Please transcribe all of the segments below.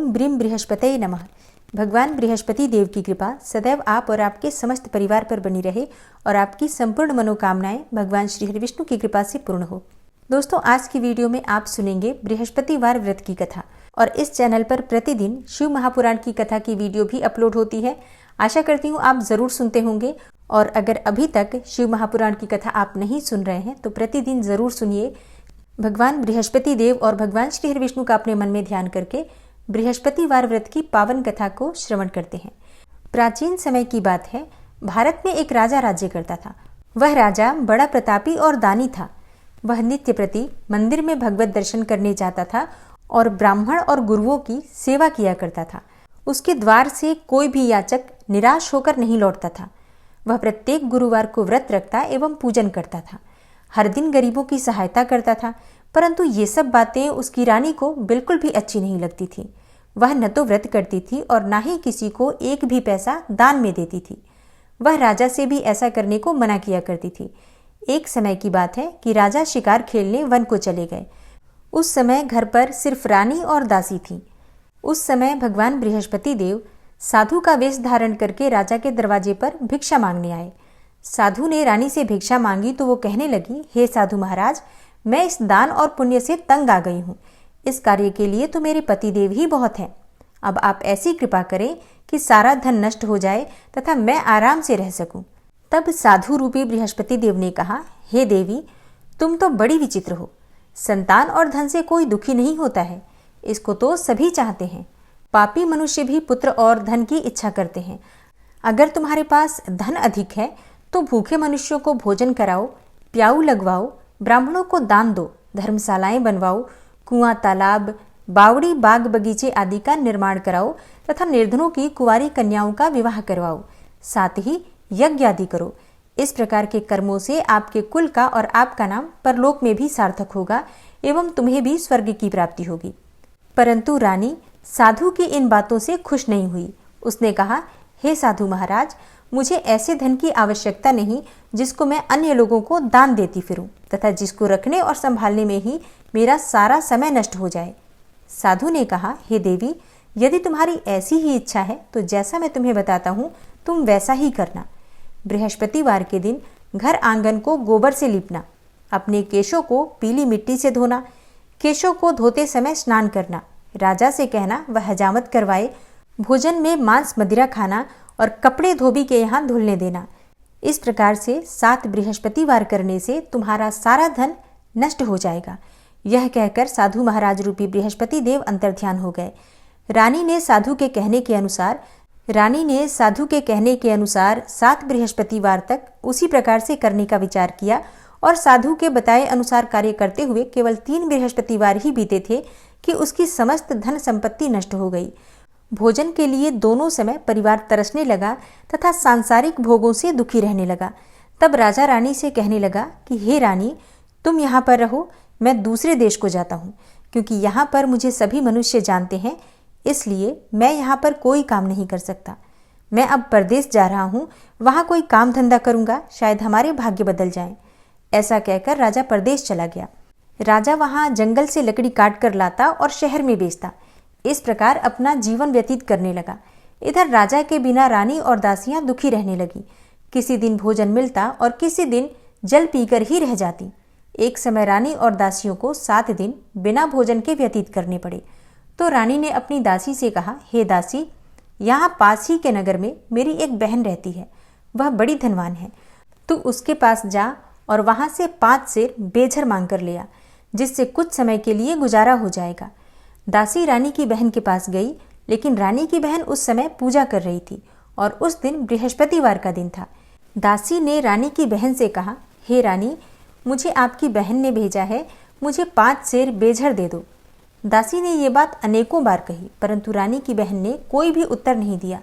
ओम brim बृहस्पतये नमः। भगवान बृहस्पति देव की कृपा सदैव आप और आपके समस्त परिवार पर बनी रहे और आपकी संपूर्ण मनोकामनाएं भगवान श्री हरि विष्णु की कृपा से पूर्ण हो। दोस्तों, आज की वीडियो में आप सुनेंगे बृहस्पतिवार व्रत की कथा और इस चैनल पर प्रतिदिन शिव महापुराण की कथा की वीडियो भी अपलोड होती है। आशा करती हूँ आप जरूर सुनते होंगे और अगर अभी तक शिव महापुराण की कथा आप नहीं सुन रहे हैं तो प्रतिदिन जरूर सुनिए। भगवान बृहस्पति देव और भगवान श्री हरि विष्णु का अपने मन में ध्यान करके बृहस्पतिवार व्रत की पावन कथा को श्रवण करते हैं। प्राचीन समय की बात है। भारत में एक राजा राज्य करता था। वह राजा बड़ा प्रतापी और दानी था। वह नित्य प्रति मंदिर में भगवत दर्शन करने जाता था और ब्राह्मण और गुरुओं की सेवा किया करता था। उसके द्वार से कोई भी याचक निराश होकर नहीं लौटता था। वह प्रत्येक गुरुवार को व्रत रखता एवं पूजन करता था। हर दिन गरीबों की सहायता करता था, परंतु ये सब बातें उसकी रानी को बिल्कुल भी अच्छी नहीं लगती थी। वह न तो व्रत करती थी और न ही किसी को एक भी पैसा दान में देती थी। वह राजा से भी ऐसा करने को मना किया करती थी। एक समय की बात है कि राजा शिकार खेलने वन को चले गए। उस समय घर पर सिर्फ रानी और दासी थी। उस समय भगवान बृहस्पति देव साधु का वेश धारण करके राजा के दरवाजे पर भिक्षा मांगने आए। साधु ने रानी से भिक्षा मांगी तो वो कहने लगी, हे साधु महाराज, मैं इस दान और पुण्य से तंग आ गई हूँ। इस कार्य के लिए तो मेरे पतिदेव ही बहुत हैं। अब आप ऐसी कृपा करें कि सारा धन नष्ट हो जाए तथा मैं आराम से रह सकूं। तब साधु रूपी बृहस्पति देव ने कहा, हे देवी, तुम तो बड़ी विचित्र हो। संतान और धन से कोई दुखी नहीं होता है, इसको तो सभी चाहते हैं। पापी मनुष्य भी पुत्र और धन की इच्छा करते हैं। अगर तुम्हारे पास धन अधिक है तो भूखे मनुष्यों को भोजन कराओ, प्याऊ लगवाओ, ब्राह्मणों को दान दो, धर्मशालाएं बनवाओ, कुआं, तालाब, बावड़ी, बाग बगीचे आदि का निर्माण कराओ तथा निर्धनों की कुंवारी कन्याओं का विवाह करवाओ। साथ ही यज्ञ आदि करो। इस प्रकार के कर्मों से आपके कुल का और आपका नाम परलोक में भी सार्थक होगा एवं तुम्हें भी स्वर्ग की प्राप्ति होगी। परंतु रानी साधु की इन बातों से खुश नहीं हुई। उसने कहा, हे साधु महाराज, मुझे ऐसे धन की आवश्यकता नहीं जिसको मैं अन्य लोगों को दान देती फिरूं तथा जिसको रखने और संभालने में ही मेरा सारा समय नष्ट हो जाए। साधु ने कहा, हे देवी, यदि तुम्हारी ऐसी ही इच्छा है तो जैसा मैं तुम्हें बताता हूँ तुम वैसा ही करना। बृहस्पतिवार के दिन घर आंगन को गोबर से लीपना, अपने केशों को पीली मिट्टी से धोना, केशों को धोते समय स्नान करना, राजा से कहना वह हजामत करवाए, भोजन में मांस मदिरा खाना और कपड़े धोबी के यहाँ धुलने देना। इस प्रकार से 7 बृहस्पतिवार करने से तुम्हारा सारा धन नष्ट हो जाएगा। यह कहकर साधु महाराज रूपी बृहस्पति देव अंतर्ध्यान हो गए। रानी ने साधु के कहने के अनुसार 7 बृहस्पतिवार तक उसी प्रकार से करने का विचार किया और साधु के बताए अनुसार कार्य करते हुए केवल 3 बृहस्पतिवार ही बीते थे कि उसकी समस्त धन संपत्ति नष्ट हो गई। भोजन के लिए दोनों समय परिवार तरसने लगा तथा सांसारिक भोगों से दुखी रहने लगा। तब राजा रानी से कहने लगा कि हे रानी, तुम यहाँ पर रहो, मैं दूसरे देश को जाता हूँ, क्योंकि यहाँ पर मुझे सभी मनुष्य जानते हैं, इसलिए मैं यहाँ पर कोई काम नहीं कर सकता। मैं अब परदेश जा रहा हूँ, वहाँ कोई काम धंधा करूँगा, शायद हमारे भाग्य बदल जाएं। ऐसा कहकर राजा परदेश चला गया। राजा वहाँ जंगल से लकड़ी काट कर लाता और शहर में बेचता। इस प्रकार अपना जीवन व्यतीत करने लगा। इधर राजा के बिना रानी और दासियां दुखी रहने लगी। किसी दिन भोजन मिलता और किसी दिन जल पीकर ही रह जाती। एक समय रानी और दासियों को 7 दिन बिना भोजन के व्यतीत करने पड़े। तो रानी ने अपनी दासी से कहा, हे दासी, यहाँ पास ही के नगर में मेरी एक बहन रहती है। वह बड़ी धनवान है। तू उसके पास जा और वहां से 5 सेर बेझर मांग कर ले आ, जिससे कुछ समय के लिए गुजारा हो जाएगा। दासी रानी की बहन के पास गई, लेकिन रानी की बहन उस समय पूजा कर रही थी और उस दिन बृहस्पतिवार का दिन था। दासी ने रानी की बहन से कहा, हे रानी, मुझे आपकी बहन ने भेजा है, मुझे 5 सेर बेझर दे दो। दासी ने ये बात अनेकों बार कही, परंतु रानी की बहन ने कोई भी उत्तर नहीं दिया,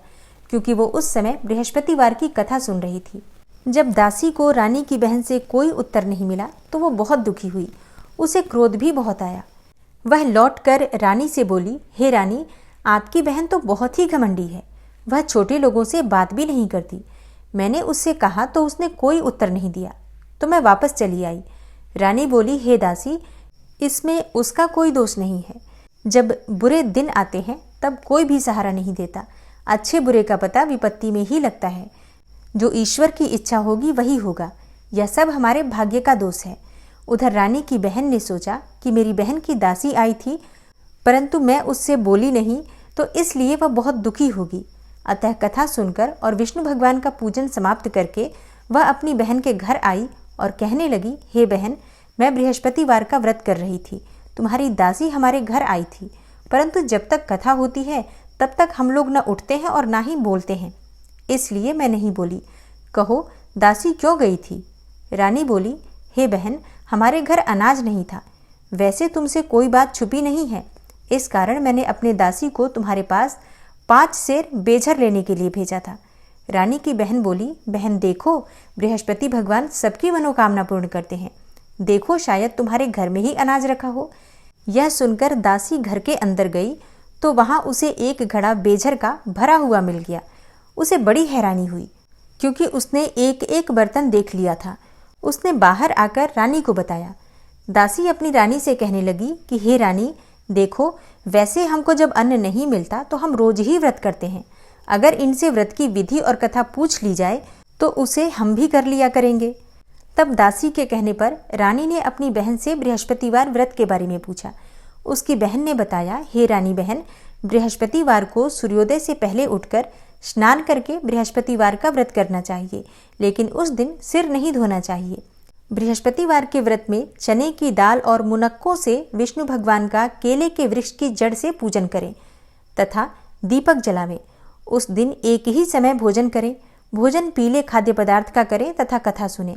क्योंकि वो उस समय बृहस्पतिवार की कथा सुन रही थी। जब दासी को रानी की बहन से कोई उत्तर नहीं मिला तो वो बहुत दुखी हुई। उसे क्रोध भी बहुत आया। वह लौटकर रानी से बोली, हे रानी, आपकी बहन तो बहुत ही घमंडी है। वह छोटे लोगों से बात भी नहीं करती। मैंने उससे कहा तो उसने कोई उत्तर नहीं दिया, तो मैं वापस चली आई। रानी बोली, हे दासी, इसमें उसका कोई दोष नहीं है। जब बुरे दिन आते हैं तब कोई भी सहारा नहीं देता। अच्छे बुरे का पता विपत्ति में ही लगता है। जो ईश्वर की इच्छा होगी वही होगा। यह सब हमारे भाग्य का दोष है। उधर रानी की बहन ने सोचा कि मेरी बहन की दासी आई थी, परंतु मैं उससे बोली नहीं, तो इसलिए वह बहुत दुखी होगी। अतः कथा सुनकर और विष्णु भगवान का पूजन समाप्त करके वह अपनी बहन के घर आई और कहने लगी, हे बहन, मैं बृहस्पतिवार का व्रत कर रही थी। तुम्हारी दासी हमारे घर आई थी, परंतु जब तक कथा होती है तब तक हम लोग न उठते हैं और ना ही बोलते हैं, इसलिए मैं नहीं बोली। कहो, दासी क्यों गई थी? रानी बोली, हे बहन, हमारे घर अनाज नहीं था। वैसे तुमसे कोई बात छुपी नहीं है, इस कारण मैंने अपने दासी को तुम्हारे पास 5 सेर बेझर लेने के लिए भेजा था। रानी की बहन बोली, बहन देखो, बृहस्पति भगवान सबकी मनोकामना पूर्ण करते हैं। देखो, शायद तुम्हारे घर में ही अनाज रखा हो। यह सुनकर दासी घर के अंदर गई तो वहां उसे एक घड़ा बेझर का भरा हुआ मिल गया। उसे बड़ी हैरानी हुई, क्योंकि उसने एक एक बर्तन देख लिया था। उसने बाहर आकर रानी को बताया। दासी अपनी रानी से कहने लगी कि हे रानी, देखो, वैसे हमको जब अन्न नहीं मिलता तो हम रोज ही व्रत करते हैं। अगर इनसे व्रत की विधि और कथा पूछ ली जाए तो उसे हम भी कर लिया करेंगे। तब दासी के कहने पर रानी ने अपनी बहन से बृहस्पतिवार व्रत के बारे में पूछा। उसकी बहन ने बताया, हे रानी बहन, बृहस्पतिवार को सूर्योदय से पहले उठकर स्नान करके बृहस्पतिवार का व्रत करना चाहिए, लेकिन उस दिन सिर नहीं धोना चाहिए। बृहस्पतिवार के व्रत में चने की दाल और मुनक्कों से विष्णु भगवान का केले के वृक्ष की जड़ से पूजन करें तथा दीपक जलावें। उस दिन एक ही समय भोजन करें। भोजन पीले खाद्य पदार्थ का करें तथा कथा सुनें।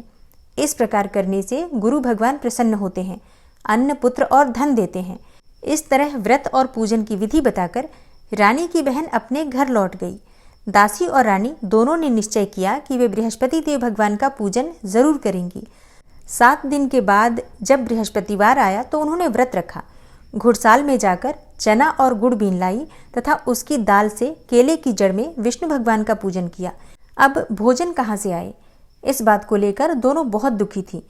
इस प्रकार करने से गुरु भगवान प्रसन्न होते हैं, अन्न, पुत्र और धन देते हैं। इस तरह व्रत और पूजन की विधि बताकर रानी की बहन अपने घर लौट गई। दासी और रानी दोनों ने निश्चय किया कि वे बृहस्पति देव भगवान का पूजन जरूर करेंगी। 7 दिन के बाद जब बृहस्पतिवार आया तो उन्होंने व्रत रखा। घुड़साल में जाकर चना और गुड़ बीन लाई तथा उसकी दाल से केले की जड़ में विष्णु भगवान का पूजन किया। अब भोजन कहाँ से आए, इस बात को लेकर दोनों बहुत दुखी थी,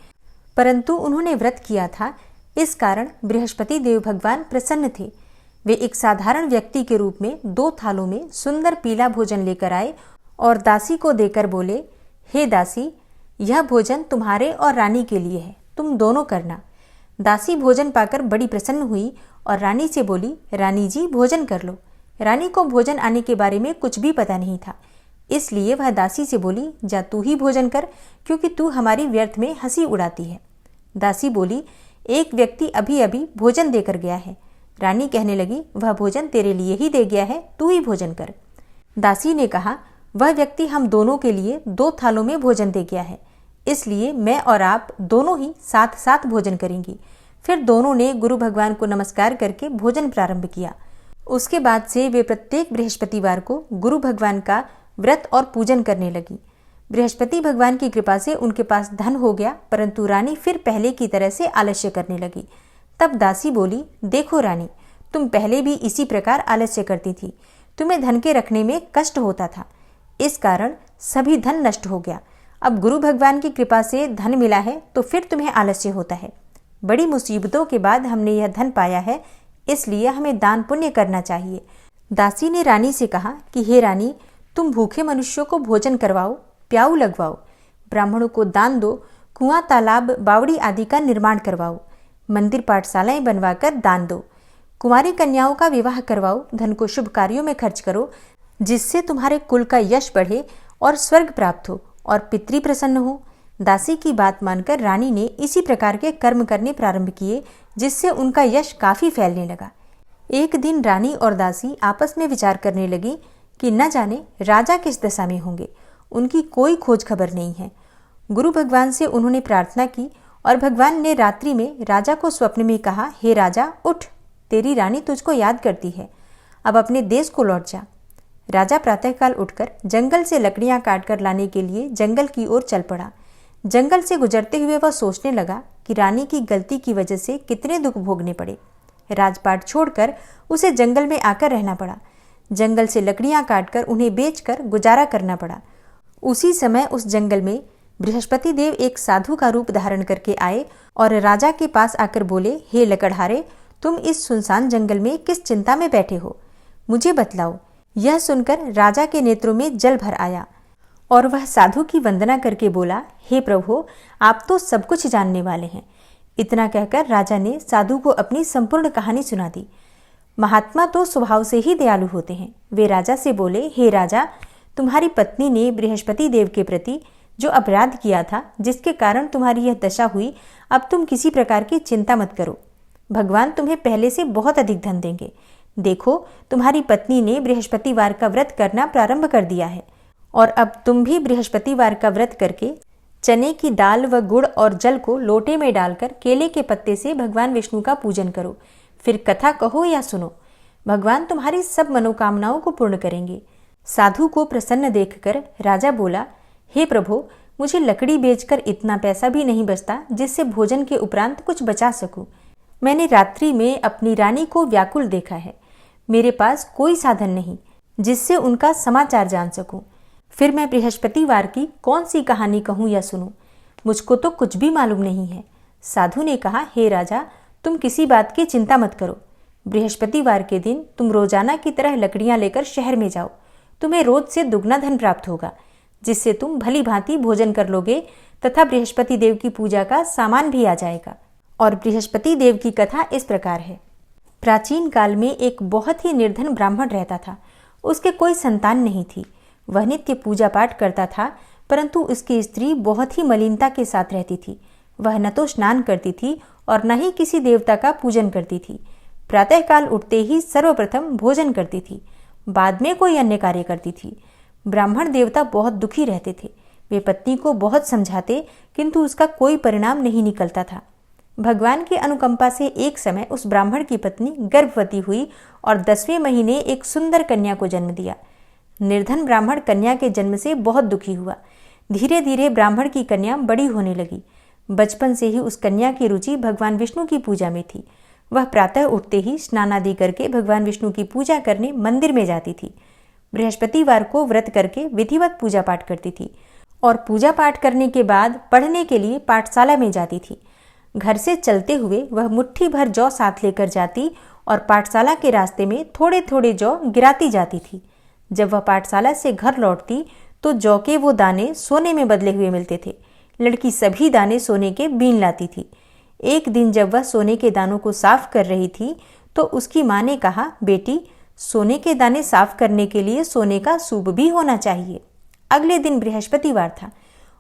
परंतु उन्होंने व्रत किया था, इस कारण बृहस्पति देव भगवान प्रसन्न थे। वे एक साधारण व्यक्ति के रूप में 2 थालों में सुंदर पीला भोजन लेकर आए और दासी को देकर बोले, हे दासी, यह भोजन तुम्हारे और रानी के लिए है, तुम दोनों करना। दासी भोजन पाकर बड़ी प्रसन्न हुई और रानी से बोली, रानी जी, भोजन कर लो। रानी को भोजन आने के बारे में कुछ भी पता नहीं था, इसलिए वह दासी से बोली, जा तू ही भोजन कर, क्योंकि तू हमारी व्यर्थ में हंसी उड़ाती है। दासी बोली, एक व्यक्ति अभी अभी भोजन देकर गया है। रानी कहने लगी, वह भोजन तेरे लिए ही दे गया है, तू ही भोजन कर। दासी ने कहा, वह व्यक्ति हम दोनों के लिए 2 थालों में भोजन दे गया है, इसलिए मैं और आप दोनों ही साथ साथ भोजन करेंगी। फिर दोनों ने गुरु भगवान को नमस्कार करके भोजन प्रारंभ किया। उसके बाद से वे प्रत्येक बृहस्पतिवार को गुरु भगवान का व्रत और पूजन करने लगी। बृहस्पति भगवान की कृपा से उनके पास धन हो गया, परंतु रानी फिर पहले की तरह से आलस्य करने लगी। तब दासी बोली, देखो रानी, तुम पहले भी इसी प्रकार आलस्य करती थी। तुम्हें धन के रखने में कष्ट होता था, इस कारण सभी धन नष्ट हो गया। अब गुरु भगवान की कृपा से धन मिला है तो फिर तुम्हें आलस्य होता है। बड़ी मुसीबतों के बाद हमने यह धन पाया है, इसलिए हमें दान पुण्य करना चाहिए। दासी ने रानी से कहा कि हे रानी, तुम भूखे मनुष्यों को भोजन करवाओ, प्याऊ लगवाओ, ब्राह्मणों को दान दो, कुआं, तालाब, बावड़ी आदि का निर्माण करवाओ, मंदिर पाठशालाएं बनवाकर दान दो, कुमारी कन्याओं का विवाह करवाओ, धन को शुभ कार्यों में खर्च करो, जिससे तुम्हारे कुल का यश बढ़े और स्वर्ग प्राप्त हो और पितृ प्रसन्न हो। दासी की बात मानकर रानी ने इसी प्रकार के कर्म करने प्रारंभ किए, जिससे उनका यश काफी फैलने लगा। एक दिन रानी और दासी आपस में विचार करने लगी कि न जाने राजा किस दशा में होंगे, उनकी कोई खोज खबर नहीं है। गुरु भगवान से उन्होंने प्रार्थना की और भगवान ने रात्रि में राजा को स्वप्न में कहा, हे राजा, उठ, तेरी रानी तुझको याद करती है, अब अपने देश को लौट जा। राजा प्रातःकाल उठकर जंगल से लकड़ियां काटकर लाने के लिए जंगल की ओर चल पड़ा। जंगल से गुजरते हुए वह सोचने लगा कि रानी की गलती की वजह से कितने दुख भोगने पड़े। राजपाट छोड़कर उसे जंगल में आकर रहना पड़ा। जंगल से लकड़ियां काटकर उन्हें बेचकर गुजारा करना पड़ा। उसी समय उस जंगल में बृहस्पति देव एक साधु का रूप धारण करके आए और राजा के पास आकर बोले, हे लकड़हारे, तुम इस सुनसान जंगल में किस चिंता में बैठे हो? मुझे बतलाओ। यह सुनकर राजा के नेत्रों में जल भर आया और वह साधु की वंदना करके बोला, हे प्रभु, आप तो सब कुछ जानने वाले हैं। इतना कहकर राजा ने साधु को अपनी संपूर्ण कहानी सुना दी। महात्मा तो स्वभाव से ही दयालु होते हैं। वे राजा से बोले, हे राजा, तुम्हारी पत्नी ने बृहस्पति देव के प्रति जो अपराध किया था, जिसके कारण तुम्हारी यह दशा हुई, अब तुम किसी प्रकार की चिंता मत करो। भगवान तुम्हें पहले से बहुत अधिक धन देंगे। देखो, तुम्हारी पत्नी ने बृहस्पतिवार का व्रत करना प्रारंभ कर दिया है और अब तुम भी बृहस्पतिवार का व्रत करके चने की दाल व गुड़ और जल को लोटे में डालकर केले के पत्ते से भगवान विष्णु का पूजन करो। फिर कथा कहो या सुनो। भगवान तुम्हारी सब मनोकामनाओं को पूर्ण करेंगे। साधु को प्रसन्न देखकर राजा बोला, हे प्रभु, मुझे लकड़ी बेचकर इतना पैसा भी नहीं बचता जिससे भोजन के उपरांत कुछ बचा सकूं। मैंने रात्रि में अपनी रानी को व्याकुल देखा है। मेरे पास कोई साधन नहीं जिससे उनका समाचार जान सकूं। फिर मैं बृहस्पतिवार की कौन सी कहानी कहूँ या सुनूं? मुझको तो कुछ भी मालूम नहीं है। साधु ने कहा, हे राजा, तुम किसी बात की चिंता मत करो। बृहस्पतिवार के दिन तुम रोजाना की तरह लकड़ियां लेकर शहर में जाओ। तुम्हें रोज से दुगना धन प्राप्त होगा, जिससे तुम भली भांति भोजन कर लोगे तथा बृहस्पति देव की पूजा का सामान भी आ जाएगा। और बृहस्पति देव की कथा इस प्रकार है। प्राचीन काल में एक बहुत ही निर्धन ब्राह्मण रहता था। उसके कोई संतान नहीं थी। वह नित्य पूजा पाठ करता था, परंतु उसकी स्त्री बहुत ही मलिनता के साथ रहती थी। वह न तो स्नान करती थी और न ही किसी देवता का पूजन करती थी। प्रातःकाल उठते ही सर्वप्रथम भोजन करती थी, बाद में कोई अन्य कार्य करती थी। ब्राह्मण देवता बहुत दुखी रहते थे। वे पत्नी को बहुत समझाते, किंतु उसका कोई परिणाम नहीं निकलता था। भगवान की अनुकंपा से एक समय उस ब्राह्मण की पत्नी गर्भवती हुई और 10वें महीने एक सुंदर कन्या को जन्म दिया। निर्धन ब्राह्मण कन्या के जन्म से बहुत दुखी हुआ। धीरे धीरे ब्राह्मण की कन्या बड़ी होने लगी। बचपन से ही उस कन्या की रुचि भगवान विष्णु की पूजा में थी। वह प्रातः उठते ही स्नान आदि करके भगवान विष्णु की पूजा करने मंदिर में जाती थी। बृहस्पतिवार को व्रत करके विधिवत पूजा पाठ करती थी और पूजा पाठ करने के बाद पढ़ने के लिए पाठशाला में जाती थी। घर से चलते हुए वह मुट्ठी भर जौ साथ लेकर जाती और पाठशाला के रास्ते में थोड़े थोड़े जौ गिराती जाती थी। जब वह पाठशाला से घर लौटती तो जौ के वो दाने सोने में बदले हुए मिलते थे। लड़की सभी दाने सोने के बीन लाती थी। एक दिन जब वह सोने के दानों को साफ कर रही थी तो उसकी माँ ने कहा, बेटी, सोने के दाने साफ करने के लिए सोने का सूप भी होना चाहिए। अगले दिन बृहस्पतिवार था।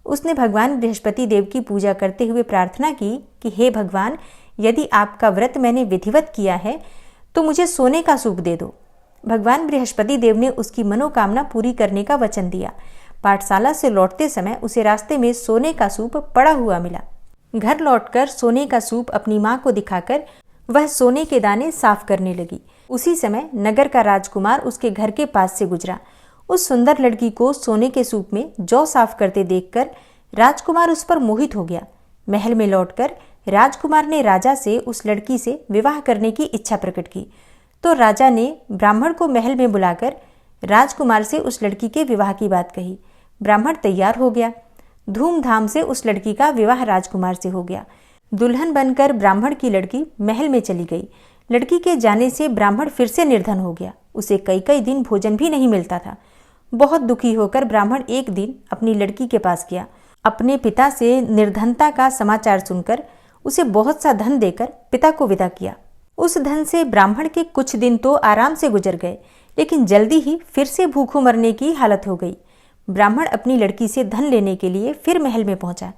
उसने भगवान बृहस्पति देव की पूजा करते हुए प्रार्थना की कि हे भगवान, यदि आपका व्रत मैंने विधिवत किया है तो मुझे सोने का सूप दे दो। भगवान बृहस्पति देव ने उसकी मनोकामना पूरी करने का वचन दिया। पाठशाला से लौटते समय उसे रास्ते में सोने का सूप पड़ा हुआ मिला। घर लौटकर सोने का सूप अपनी माँ को दिखाकर वह सोने के दाने साफ करने लगी। उसी समय नगर का राजकुमार उसके घर के पास से गुजरा। उस सुंदर लड़की को सोने के सूप में जौ साफ करते देखकर राजकुमार उस पर मोहित हो गया। महल में लौटकर राजकुमार ने राजा से उस लड़की से विवाह करने की इच्छा प्रकट की। तो राजा ने ब्राह्मण को महल में बुलाकर राजकुमार से उस लड़की के विवाह की बात कही। ब्राह्मण तैयार हो गया। धूमधाम से उस लड़की का विवाह राजकुमार से हो गया। दुल्हन बनकर ब्राह्मण की लड़की महल में चली गई। लड़की के जाने से ब्राह्मण फिर से निर्धन हो गया। उसे कई कई दिन भोजन भी नहीं मिलता था। बहुत दुखी होकर ब्राह्मण एक दिन अपनी लड़की के पास गया। अपने पिता से निर्धनता का समाचार सुनकर उसे बहुत सा धन देकर पिता को विदा किया। उस धन से ब्राह्मण के कुछ दिन तो आराम से गुजर गए, लेकिन जल्दी ही फिर से भूखों मरने की हालत हो गई। ब्राह्मण अपनी लड़की से धन लेने के लिए फिर महल में पहुंचा।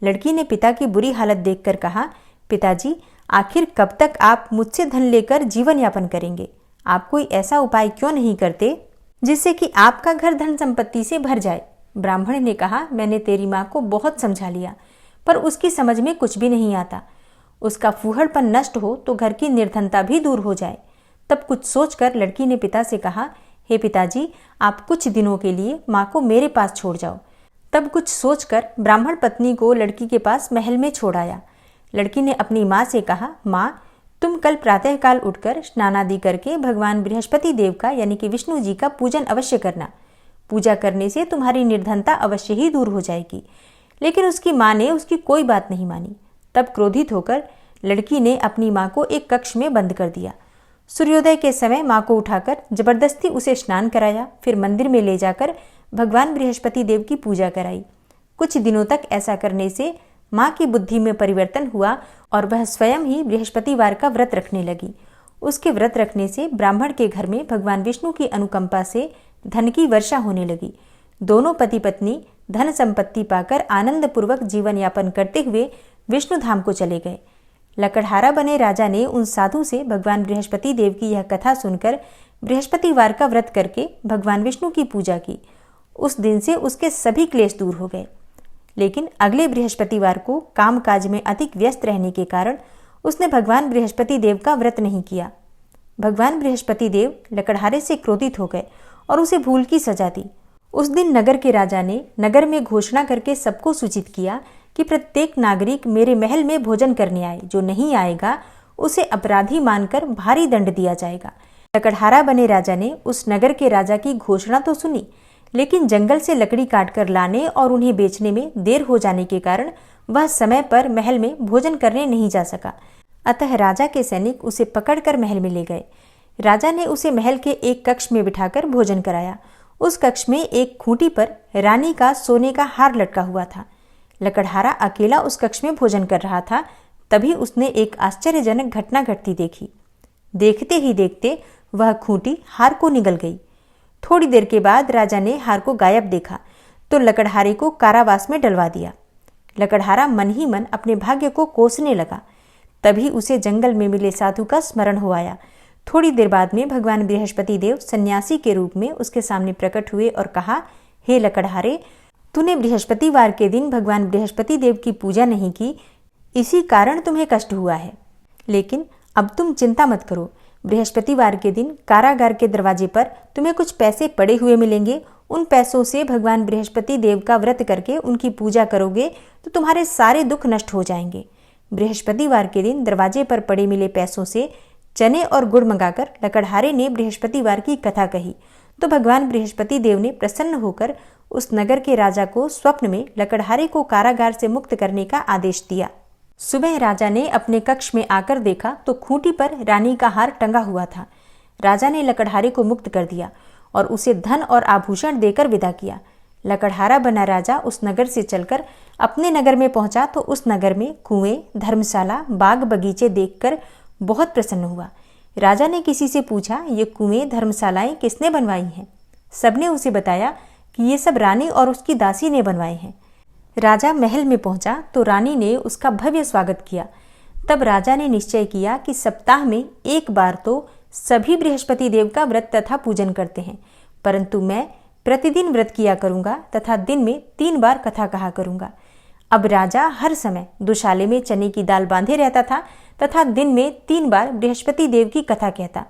लड़की ने पिता की बुरी हालत देखकर कहा, पिताजी, आखिर कब तक आप मुझसे धन लेकर जीवन यापन करेंगे? आप कोई ऐसा उपाय क्यों नहीं करते जिससे कि आपका घर धन संपत्ति से भर जाए? ब्राह्मण ने कहा, मैंने तेरी माँ को बहुत समझा लिया, पर उसकी समझ में कुछ भी नहीं आता। उसका फूहड़पन नष्ट हो तो घर की निर्धनता भी दूर हो जाए। तब कुछ सोचकर लड़की ने पिता से कहा, हे पिताजी, आप कुछ दिनों के लिए माँ को मेरे पास छोड़ जाओ। तब कुछ सोचकर ब्राह्मण पत्नी को लड़की के पास महल में छोड़ आया। लड़की ने अपनी माँ से कहा, माँ, तुम कल प्रातःकाल उठकर स्नान आदि करके भगवान बृहस्पति देव का यानी कि विष्णु जी का पूजन अवश्य करना। पूजा करने से तुम्हारी निर्धनता अवश्य ही दूर हो जाएगी। लेकिन उसकी माँ ने उसकी कोई बात नहीं मानी। तब क्रोधित होकर लड़की ने अपनी माँ को एक कक्ष में बंद कर दिया। सूर्योदय के समय माँ को उठाकर जबरदस्ती उसे स्नान कराया, फिर मंदिर में ले जाकर भगवान बृहस्पति देव की पूजा कराई। कुछ दिनों तक ऐसा करने से माँ की बुद्धि में परिवर्तन हुआ और वह स्वयं ही बृहस्पतिवार का व्रत रखने लगी। उसके व्रत रखने से ब्राह्मण के घर में भगवान विष्णु की अनुकंपा से धन की वर्षा होने लगी। दोनों पति पत्नी धन संपत्ति पाकर आनंद पूर्वक जीवन यापन करते हुए विष्णु धाम को चले गए। लकड़हारा बने राजा ने उन साधु से भगवान बृहस्पति देव की यह कथा सुनकर बृहस्पतिवार का व्रत करके भगवान विष्णु की पूजा की। उस दिन से उसके सभी क्लेश दूर हो गए। लेकिन अगले बृहस्पतिवार को कामकाज में अधिक व्यस्त रहने के कारण उसने भगवान बृहस्पति देव का व्रत नहीं किया। भगवान बृहस्पति देव लकड़हारे से क्रोधित हो गए और उसे भूल की सजा दी। उस दिन नगर के राजा ने नगर में घोषणा करके सबको सूचित किया कि प्रत्येक नागरिक मेरे महल में भोजन करने आए, जो नहीं आएगा उसे अपराधी मानकर भारी दंड दिया जाएगा। लकड़हारा बने राजा ने उस नगर के राजा की घोषणा तो सुनी, लेकिन जंगल से लकड़ी काटकर लाने और उन्हें बेचने में देर हो जाने के कारण वह समय पर महल में भोजन करने नहीं जा सका। अतः राजा के सैनिक उसे पकड़कर महल में ले गए। राजा ने उसे महल के एक कक्ष में बिठाकर भोजन कराया। उस कक्ष में एक खूंटी पर रानी का सोने का हार लटका हुआ था। लकड़हारा अकेला उस कक्ष में भोजन कर रहा था। तभी उसने एक आश्चर्यजनक घटना घटती देखी। देखते ही देखते वह खूंटी हार को निगल गई। थोड़ी देर के बाद राजा ने हार को गायब देखा तो लकड़हारे को कारावास में डलवा दिया। लकड़हारा मन ही मन अपने भाग्य को कोसने लगा। तभी उसे जंगल में मिले साधु का स्मरण हो आया। थोड़ी देर बाद में भगवान बृहस्पति देव सन्यासी के रूप में उसके सामने प्रकट हुए और कहा, हे लकड़हारे, तूने बृहस्पतिवार के दिन भगवान बृहस्पति देव की पूजा नहीं की, इसी कारण तुम्हें कष्ट हुआ है। लेकिन अब तुम चिंता मत करो। बृहस्पतिवार के दिन कारागार के दरवाजे पर तुम्हें कुछ पैसे पड़े हुए मिलेंगे। उन पैसों से भगवान बृहस्पति देव का व्रत करके उनकी पूजा करोगे तो तुम्हारे सारे दुख नष्ट हो जाएंगे। बृहस्पतिवार के दिन दरवाजे पर पड़े मिले पैसों से चने और गुड़ मंगाकर लकड़हारे ने बृहस्पतिवार की कथा कही तो भगवान बृहस्पति देव ने प्रसन्न होकर उस नगर के राजा को स्वप्न में लकड़हारे को कारागार से मुक्त करने का आदेश दिया। सुबह राजा ने अपने कक्ष में आकर देखा तो खूंटी पर रानी का हार टंगा हुआ था। राजा ने लकड़हारे को मुक्त कर दिया और उसे धन और आभूषण देकर विदा किया। लकड़हारा बना राजा उस नगर से चलकर अपने नगर में पहुंचा तो उस नगर में कुएं, धर्मशाला, बाग बगीचे देखकर बहुत प्रसन्न हुआ। राजा ने किसी से पूछा, ये कुएं, धर्मशालाएं किसने बनवाई हैं? सबने उसे बताया कि ये सब रानी और उसकी दासी ने बनवाए हैं। राजा महल में पहुंचा तो रानी ने उसका भव्य स्वागत किया। तब राजा ने निश्चय किया कि सप्ताह में एक बार तो सभी बृहस्पति देव का व्रत तथा पूजन करते हैं, परंतु मैं प्रतिदिन व्रत किया करूंगा तथा दिन में 3 बार कथा कहा करूंगा। अब राजा हर समय दुशाले में चने की दाल बांधे रहता था तथा दिन में 3 बार बृहस्पति देव की कथा कहता।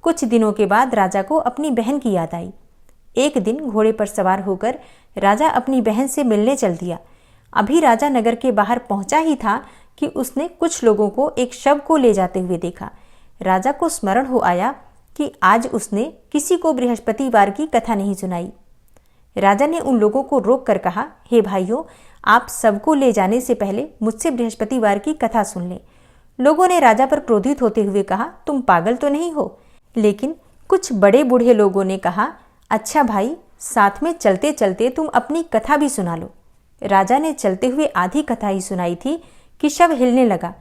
कुछ दिनों के बाद राजा को अपनी बहन की याद आई। एक दिन घोड़े पर सवार होकर राजा अपनी बहन से मिलने चल दिया। अभी राजा नगर के बाहर पहुंचा ही था कि उसने कुछ लोगों को एक शव को ले जाते हुए देखा। राजा को स्मरण हो आया कि आज उसने किसी को बृहस्पतिवार की कथा नहीं सुनाई। राजा ने उन लोगों को रोक कर कहा, हे भाइयों, आप सबको ले जाने से पहले मुझसे बृहस्पतिवार की कथा सुन लें। लोगों ने राजा पर क्रोधित होते हुए कहा, तुम पागल तो नहीं हो? लेकिन कुछ बड़े बूढ़े लोगों ने कहा, अच्छा भाई, साथ में चलते चलते तुम अपनी कथा भी सुना लो। राजा ने चलते हुए आधी कथा ही सुनाई थी कि शव हिलने लगा।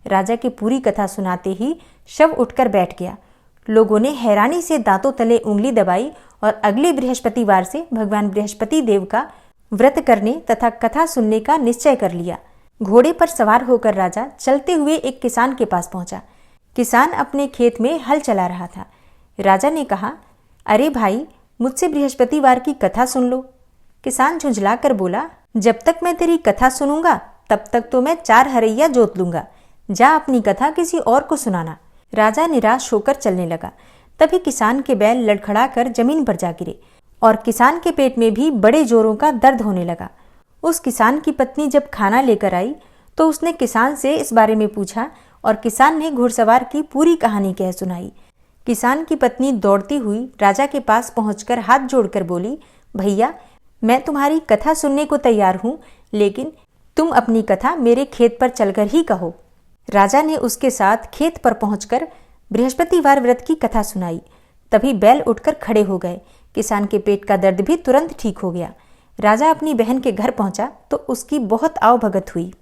राजा की पूरी कथा सुनाते ही शव उठकर बैठ गया। लोगों ने हैरानी से दांतों तले उंगली दबाई और अगले बृहस्पतिवार से भगवान बृहस्पति देव का व्रत करने तथा कथा सुनने का निश्चय कर लिया। घोड़े पर सवार होकर राजा चलते हुए एक किसान के पास पहुंचा। किसान अपने खेत में हल चला रहा था। राजा ने कहा, अरे भाई, मुझसे बृहस्पतिवार की कथा सुन लो। किसान झुंझला कर बोला, जब तक मैं तेरी कथा सुनूंगा तब तक तो मैं 4 हरैया जोत लूंगा। जा अपनी कथा किसी और को सुनाना। राजा निराश होकर चलने लगा। तभी किसान के बैल लड़खड़ा कर जमीन पर जा गिरे और किसान के पेट में भी बड़े जोरों का दर्द होने लगा। उस किसान की पत्नी जब खाना लेकर आई तो उसने किसान से इस बारे में पूछा और किसान ने घुड़सवार की पूरी कहानी कह सुनाई। किसान की पत्नी दौड़ती हुई राजा के पास पहुंचकर हाथ जोड़कर बोली, भैया, मैं तुम्हारी कथा सुनने को तैयार हूँ, लेकिन तुम अपनी कथा मेरे खेत पर चलकर ही कहो। राजा ने उसके साथ खेत पर पहुंचकर बृहस्पतिवार व्रत की कथा सुनाई। तभी बैल उठकर खड़े हो गए। किसान के पेट का दर्द भी तुरंत ठीक हो गया। राजा अपनी बहन के घर पहुंचा तो उसकी बहुत आवभगत हुई।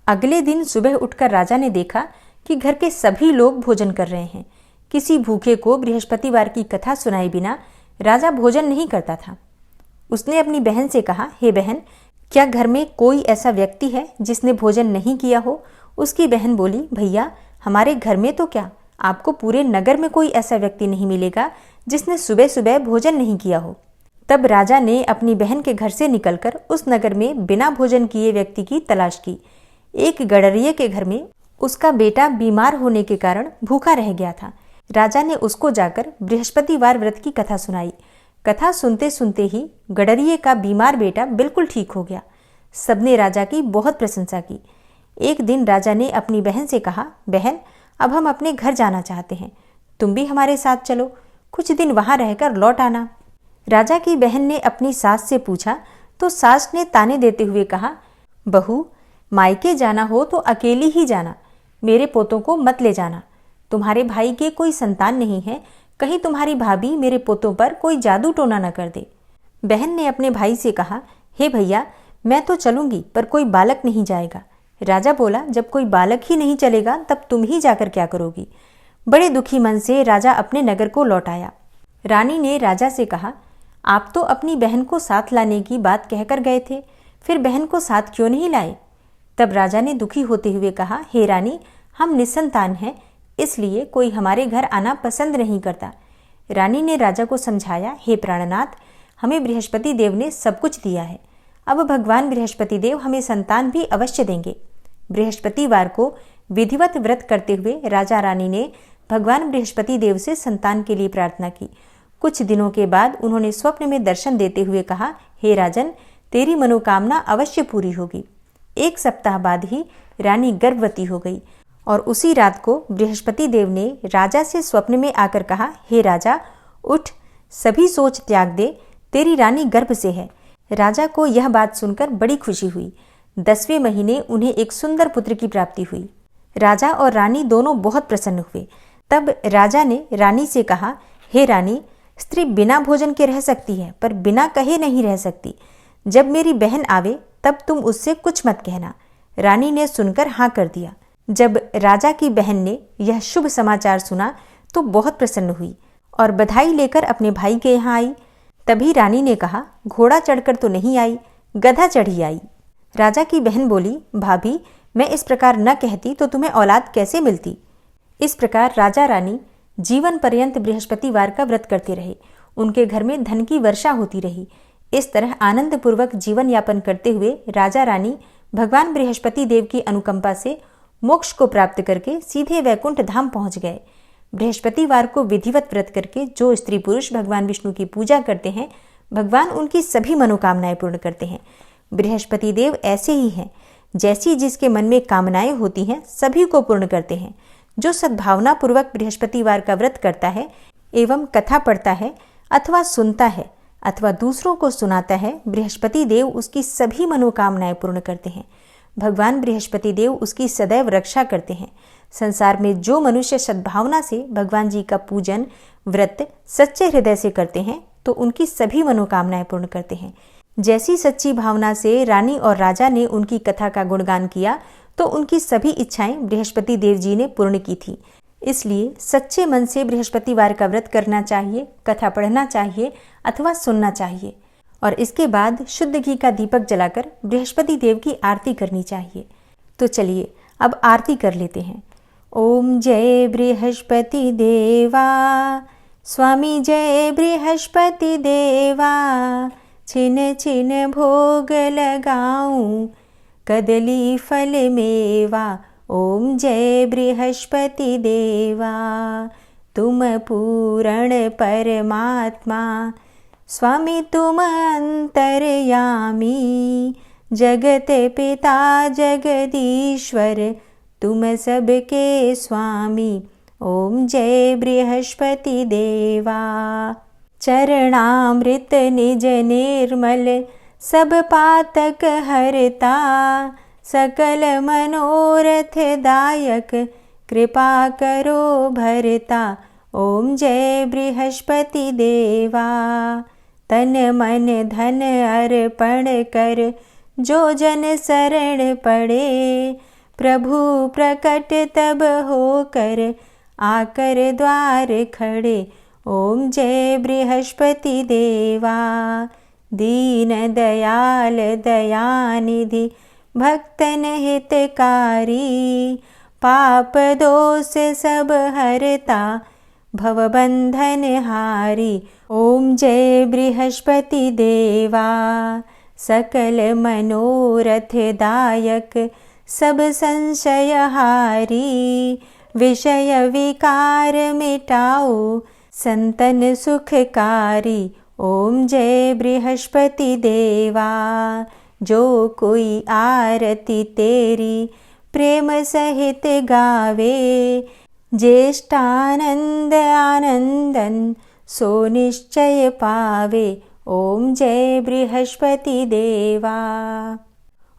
अगले दिन सुबह उठकर राजा ने देखा कि घर के सभी लोग भोजन कर रहे हैं। किसी भूखे को बृहस्पतिवार की कथा सुनाए बिना राजा भोजन नहीं करता था। उसने अपनी बहन से कहा, हे बहन, क्या घर में कोई ऐसा व्यक्ति है जिसने भोजन नहीं किया हो? उसकी बहन बोली, भैया, हमारे घर में तो क्या, आपको पूरे नगर में कोई ऐसा व्यक्ति नहीं मिलेगा जिसने सुबह सुबह भोजन नहीं किया हो। तब राजा ने अपनी बहन के घर से निकलकर उस नगर में बिना भोजन किए व्यक्ति की तलाश की। एक गडरिये के घर में उसका बेटा बीमार होने के कारण भूखा रह गया था। राजा ने उसको जाकर बृहस्पतिवार व्रत की कथा सुनाई। कथा सुनते सुनते ही गडरिये का बीमार बेटा बिल्कुल ठीक हो गया। सबने राजा की बहुत प्रशंसा की। एक दिन राजा ने अपनी बहन से कहा, बहन, अब हम अपने घर जाना चाहते हैं, तुम भी हमारे साथ चलो, कुछ दिन वहां रहकर लौट आना। राजा की बहन ने अपनी सास से पूछा तो सास ने ताने देते हुए कहा, बहू, मायके जाना हो तो अकेली ही जाना, मेरे पोतों को मत ले जाना। तुम्हारे भाई के कोई संतान नहीं है, कहीं तुम्हारी भाभी मेरे पोतों पर कोई जादू टोना न कर दे। बहन ने अपने भाई से कहा, हे भैया, मैं तो चलूंगी पर कोई बालक नहीं जाएगा। राजा बोला, जब कोई बालक ही नहीं चलेगा तब तुम ही जाकर क्या करोगी? बड़े दुखी मन से राजा अपने नगर को लौट आया। रानी ने राजा से कहा, आप तो अपनी बहन को साथ लाने की बात कहकर गए थे, फिर बहन को साथ क्यों नहीं लाए? तब राजा ने दुखी होते हुए कहा, हे रानी, हम निसंतान हैं, इसलिए कोई हमारे घर आना पसंद नहीं करता। रानी ने राजा को समझाया, हे प्राणनाथ, हमें बृहस्पति देव ने सब कुछ दिया है, अब भगवान बृहस्पति देव हमें संतान भी अवश्य देंगे। बृहस्पतिवार को विधिवत व्रत करते हुए राजा रानी ने भगवान बृहस्पति देव से संतान के लिए प्रार्थना की। कुछ दिनों के बाद उन्होंने स्वप्न में दर्शन देते हुए कहा, हे राजन, तेरी मनोकामना अवश्य पूरी होगी। एक सप्ताह बाद ही रानी गर्भवती हो गई और उसी रात को बृहस्पति देव ने राजा से स्वप्न में आकर कहा, हे राजा, उठ, सभी सोच त्याग दे, तेरी रानी गर्भ से है। राजा को यह बात सुनकर बड़ी खुशी हुई। 10वें महीने उन्हें एक सुंदर पुत्र की प्राप्ति हुई। राजा और रानी दोनों बहुत प्रसन्न हुए। तब राजा ने रानी से कहा, हे रानी, स्त्री बिना भोजन के रह सकती है पर बिना कहे नहीं रह सकती। जब मेरी बहन आवे तब तुम उससे कुछ मत कहना। रानी ने सुनकर हाँ कर दिया। जब राजा की बहन ने यह शुभ समाचार सुना तो बहुत प्रसन्न हुई और बधाई लेकर अपने भाई के यहाँ आई। तभी रानी ने कहा, घोड़ा चढ़कर तो नहीं आई, गधा चढ़ी आई। राजा की बहन बोली, भाभी, मैं इस प्रकार न कहती तो तुम्हें औलाद कैसे मिलती? इस प्रकार राजा रानी जीवन पर्यंत बृहस्पतिवार का व्रत करते रहे। उनके घर में धन की वर्षा होती रही। इस तरह आनंद पूर्वक जीवन यापन करते हुए राजा रानी भगवान बृहस्पति देव की अनुकंपा से मोक्ष को प्राप्त करके सीधे वैकुंठ धाम पहुंच गए। बृहस्पतिवार को विधिवत व्रत करके जो स्त्री पुरुष भगवान विष्णु की पूजा करते हैं, भगवान उनकी सभी मनोकामनाएं पूर्ण करते हैं। बृहस्पति देव ऐसे ही हैं, जैसी जिसके मन में कामनाएं होती हैं सभी को पूर्ण करते हैं। जो सद्भावना पूर्वक बृहस्पतिवार का व्रत करता है एवं कथा पढ़ता है अथवा सुनता है अथवा दूसरों को सुनाता है, बृहस्पति देव उसकी सभी मनोकामनाएं पूर्ण करते हैं। भगवान बृहस्पति देव उसकी सदैव रक्षा करते हैं। संसार में जो मनुष्य सद्भावना से भगवान जी का पूजन व्रत सच्चे हृदय से करते हैं तो उनकी सभी मनोकामनाएं पूर्ण करते हैं। जैसी सच्ची भावना से रानी और राजा ने उनकी कथा का गुणगान किया तो उनकी सभी इच्छाएं बृहस्पति देव जी ने पूर्ण की थी। इसलिए सच्चे मन से बृहस्पतिवार का व्रत करना चाहिए, कथा पढ़ना चाहिए अथवा सुनना चाहिए और इसके बाद शुद्ध घी का दीपक जलाकर बृहस्पति देव की आरती करनी चाहिए। तो चलिए अब आरती कर लेते हैं। ओम जय बृहस्पति देवा, स्वामी जय बृहस्पति देवा, छिन छिन भोग लगाऊं कदली फल मेवा। ओम जय बृहस्पति देवा, तुम पूर्ण परमात्मा, स्वामी तुम अंतर्यामी, जगत पिता जगदीश्वर, तुम सबके स्वामी। ओम जय बृहस्पति देवा, चरणामृत निज निर्मल, सब पातक हरता, सकल मनोरथ दायक, कृपा करो भरता। ओम जय बृहस्पति देवा। तन मन धन अर्पण कर जो जन शरण पड़े, प्रभु प्रकट तब होकर आकर द्वार खड़े। ओम जय बृहस्पति देवा। दीन दयाल दयानिधि भक्तन हितकारी, पाप दोष सब हरता भवबंधन हारी। ओम जय बृहस्पति देवा। सकल मनोरथ दायक सब संशय हारी, विषय विकार मिटाओ संतन सुखकारी। ओम जय बृहस्पति देवा। जो कोई आरती तेरी प्रेम सहित गावे, ज्येष्ठानंद आनंदन सो निश्चय पावे। ओम जय बृहस्पति देवा।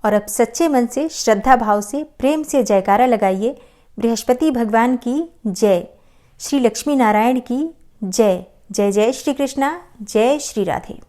और अब सच्चे मन से, श्रद्धा भाव से, प्रेम से जयकारा लगाइए। बृहस्पति भगवान की जय, श्री लक्ष्मी नारायण की जय। जय जय श्री कृष्णा, जय श्री राधे।